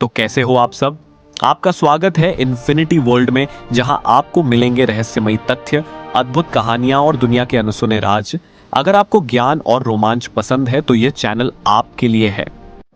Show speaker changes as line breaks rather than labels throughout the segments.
तो कैसे हो आप सब। आपका स्वागत है इन्फिनिटी वर्ल्ड में, जहां आपको मिलेंगे रहस्यमयी तथ्य, अद्भुत कहानियां और दुनिया के अनसुने राज। अगर आपको ज्ञान और रोमांच पसंद है तो यह चैनल आपके लिए है।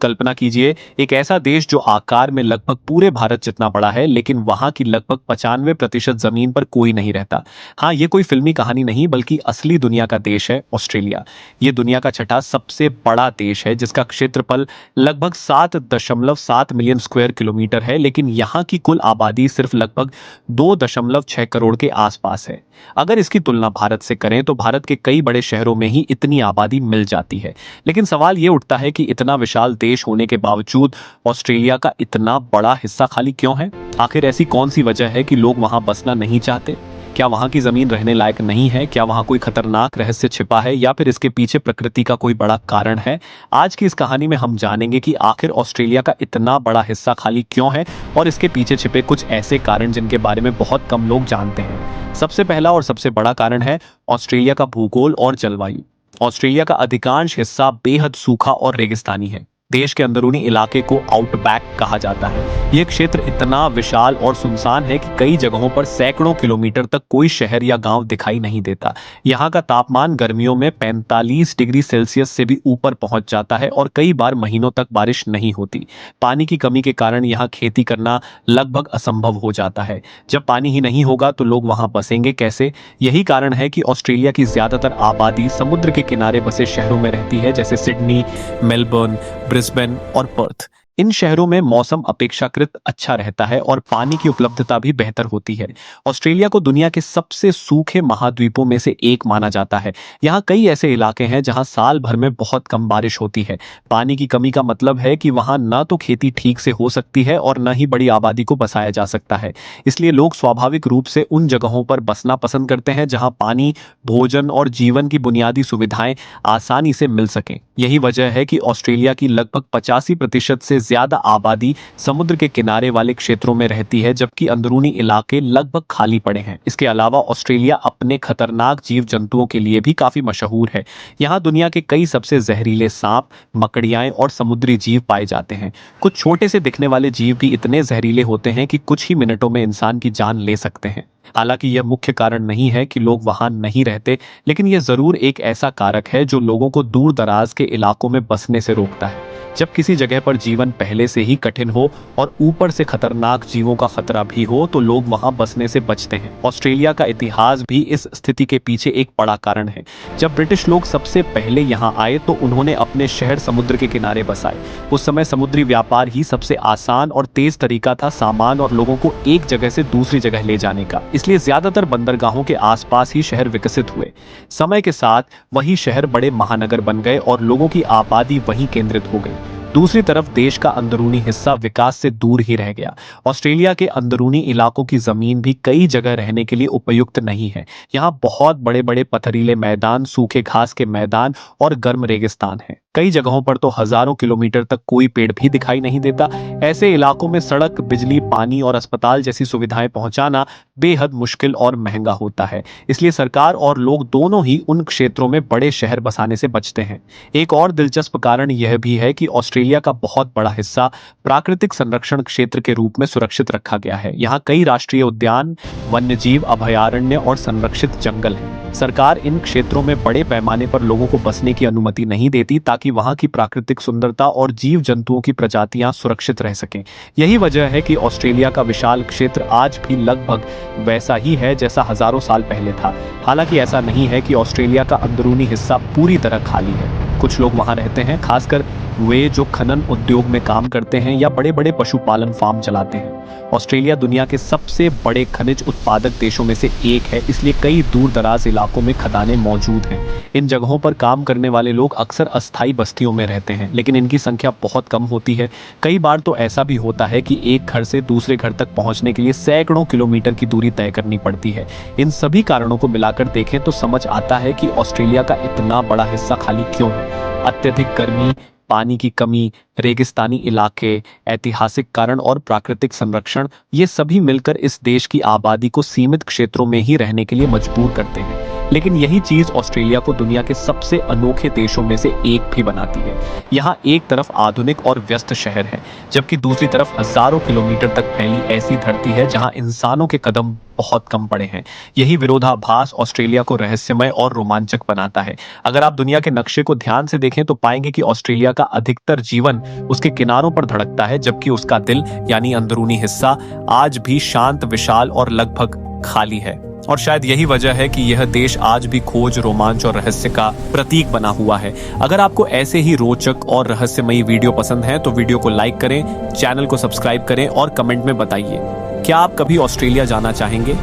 कल्पना कीजिए, एक ऐसा देश जो आकार में लगभग पूरे भारत जितना बड़ा है, लेकिन वहां की लगभग 95% जमीन पर कोई नहीं रहता। हाँ, ये कोई फिल्मी कहानी नहीं, बल्कि असली दुनिया का देश है ऑस्ट्रेलिया। ये दुनिया का छठा सबसे बड़ा देश है, जिसका क्षेत्रफल लगभग 7.7 मिलियन स्क्वायर किलोमीटर है, लेकिन यहाँ की कुल आबादी सिर्फ लगभग 2.6 करोड़ के आसपास है। अगर इसकी तुलना भारत से करें तो भारत के कई बड़े शहरों में ही इतनी आबादी मिल जाती है। लेकिन सवाल ये उठता है कि इतना विशाल देश होने के बावजूद ऑस्ट्रेलिया का इतना बड़ा हिस्सा खाली क्यों है। आखिर ऐसी कौन सी वजह है कि लोग वहां बसना नहीं चाहते? क्या वहां की जमीन रहने लायक नहीं है? क्या वहां कोई खतरनाक रहस्य छिपा है, या फिर इसके पीछे प्रकृति का कोई बड़ा कारण है? आज की इस कहानी में हम जानेंगे कि आखिर ऑस्ट्रेलिया का इतना बड़ा हिस्सा खाली क्यों है, और इसके पीछे छिपे कुछ ऐसे कारण जिनके बारे में बहुत कम लोग जानते हैं। सबसे पहला और सबसे बड़ा कारण है ऑस्ट्रेलिया का भूगोल और जलवायु। ऑस्ट्रेलिया का अधिकांश हिस्सा बेहद सूखा और रेगिस्तानी है। देश के अंदरूनी इलाके को आउटबैक कहा जाता है। यह क्षेत्र इतना विशाल और सुनसान है कि कई जगहों पर सैकड़ों किलोमीटर तक कोई शहर या गांव दिखाई नहीं देता। यहाँ का तापमान गर्मियों में 45 डिग्री सेल्सियस से भी ऊपर पहुंच जाता है और कई बार महीनों तक बारिश नहीं होती। पानी की कमी के कारण यहाँ खेती करना लगभग असंभव हो जाता है। जब पानी ही नहीं होगा तो लोग वहां बसेंगे कैसे? यही कारण है कि ऑस्ट्रेलिया की ज्यादातर आबादी समुद्र के किनारे बसे शहरों में रहती है, जैसे सिडनी, मेलबर्न, ब्रिस्बेन और पर्थ। इन शहरों में मौसम अपेक्षाकृत अच्छा रहता है और पानी की उपलब्धता भी बेहतर होती है। ऑस्ट्रेलिया को दुनिया के सबसे सूखे महाद्वीपों में से एक माना जाता है। यहाँ कई ऐसे इलाके हैं जहाँ साल भर में बहुत कम बारिश होती है। पानी की कमी का मतलब है कि वहाँ न तो खेती ठीक से हो सकती है और न ही बड़ी आबादी को बसाया जा सकता है। इसलिए लोग स्वाभाविक रूप से उन जगहों पर बसना पसंद करते हैं जहाँ पानी, भोजन और जीवन की बुनियादी सुविधाएं आसानी से मिल सकें। यही वजह है कि ऑस्ट्रेलिया की लगभग 85% से ज्यादा आबादी समुद्र के किनारे वाले क्षेत्रों में रहती है, जबकि अंदरूनी इलाके लगभग खाली पड़े हैं। इसके अलावा ऑस्ट्रेलिया अपने खतरनाक जीव जंतुओं के लिए भी काफी मशहूर है। यहाँ दुनिया के कई सबसे जहरीले सांप, मकड़ियाएं और समुद्री जीव पाए जाते हैं। कुछ छोटे से दिखने वाले जीव भी इतने जहरीले होते हैं कि कुछ ही मिनटों में इंसान की जान ले सकते हैं। हालांकि यह मुख्य कारण नहीं है कि लोग वहां नहीं रहते, लेकिन यह जरूर एक ऐसा कारक है जो लोगों को दूर दराज के इलाकों में बसने से रोकता है। जब किसी जगह पर जीवन पहले से ही कठिन हो और ऊपर से खतरनाक जीवों का खतरा भी हो, तो लोग वहां बसने से बचते हैं। ऑस्ट्रेलिया का इतिहास भी इस स्थिति के पीछे एक बड़ा कारण है। जब ब्रिटिश लोग सबसे पहले यहाँ आए तो उन्होंने अपने शहर समुद्र के किनारे बसाए। उस समय समुद्री व्यापार ही सबसे आसान और तेज तरीका था सामान और लोगों को एक जगह से दूसरी जगह ले जाने का। इसलिए ज्यादातर बंदरगाहों के आसपास ही शहर विकसित हुए। समय के साथ वही शहर बड़े महानगर बन गए और लोगों की आबादी वहीं केंद्रित हो गई। दूसरी तरफ देश का अंदरूनी हिस्सा विकास से दूर ही रह गया। ऑस्ट्रेलिया के अंदरूनी इलाकों की जमीन भी कई जगह रहने के लिए उपयुक्त नहीं है। यहाँ बहुत बड़े बड़े पथरीले मैदान, सूखे घास के मैदान और गर्म रेगिस्तान है। कई जगहों पर तो हजारों किलोमीटर तक कोई पेड़ भी दिखाई नहीं देता। ऐसे इलाकों में सड़क, बिजली, पानी और अस्पताल जैसी सुविधाएं पहुंचाना बेहद मुश्किल और महंगा होता है। इसलिए सरकार और लोग दोनों ही उन क्षेत्रों में बड़े शहर बसाने से बचते हैं। एक और दिलचस्प कारण यह भी है कि ऑस्ट्रेलिया का बहुत बड़ा हिस्सा प्राकृतिक संरक्षण क्षेत्र के रूप में सुरक्षित रखा गया है। यहाँ कई राष्ट्रीय उद्यान, वन्यजीव अभयारण्य और संरक्षित जंगल हैं। सरकार इन क्षेत्रों में बड़े पैमाने पर लोगों को बसने की अनुमति नहीं देती, ताकि वहां की प्राकृतिक सुंदरता और जीव जंतुओं की प्रजातियां सुरक्षित रह सकें। यही वजह है कि ऑस्ट्रेलिया का विशाल क्षेत्र आज भी लगभग वैसा ही है जैसा हजारों साल पहले था। हालांकि ऐसा नहीं है कि ऑस्ट्रेलिया का अंदरूनी हिस्सा पूरी तरह खाली है। कुछ लोग वहां रहते हैं, खासकर वे जो खनन उद्योग में काम करते हैं या बड़े बड़े पशुपालन फार्म चलाते हैं। ऑस्ट्रेलिया दुनिया के सबसे बड़े खनिज उत्पादक देशों में से एक है, इसलिए कई दूर दराज इलाकों में खदानें मौजूद हैं। इन जगहों पर काम करने वाले लोग अक्सर अस्थायी बस्तियों में रहते हैं, लेकिन इनकी संख्या बहुत कम होती है। कई बार तो ऐसा भी होता है कि एक घर से दूसरे घर तक पहुंचने के लिए सैकड़ों किलोमीटर की दूरी तय करनी पड़ती है। इन सभी कारणों को मिलाकर देखें तो समझ आता है कि ऑस्ट्रेलिया का इतना बड़ा हिस्सा खाली क्यों है। अत्यधिक गर्मी, पानी की कमी, रेगिस्तानी इलाके, ऐतिहासिक कारण और प्राकृतिक संरक्षण, ये सभी मिलकर इस देश की आबादी को सीमित क्षेत्रों में ही रहने के लिए मजबूर करते हैं। लेकिन यही चीज ऑस्ट्रेलिया को दुनिया के सबसे अनोखे देशों में से एक भी बनाती है। यहाँ एक तरफ आधुनिक और व्यस्त शहर है, जबकि दूसरी तरफ हजारों किलोमीटर तक फैली ऐसी धरती है जहाँ इंसानों के कदम बहुत कम पड़े हैं। यही विरोधाभास ऑस्ट्रेलिया को रहस्यमय और रोमांचक बनाता है। अगर आप दुनिया के नक्शे को ध्यान से देखें तो पाएंगे कि ऑस्ट्रेलिया का अधिकतर जीवन उसके किनारों पर धड़कता है, जबकि उसका दिल यानी अंदरूनी हिस्सा आज भी शांत, विशाल और लगभग खाली है। और शायद यही वजह है कि यह देश आज भी खोज, रोमांच और रहस्य का प्रतीक बना हुआ है। अगर आपको ऐसे ही रोचक और रहस्यमयी वीडियो पसंद है तो वीडियो को लाइक करें, चैनल को सब्सक्राइब करें और कमेंट में बताइए क्या आप कभी ऑस्ट्रेलिया जाना चाहेंगे।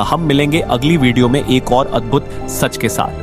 हम मिलेंगे अगली वीडियो में एक और अद्भुत सच के साथ।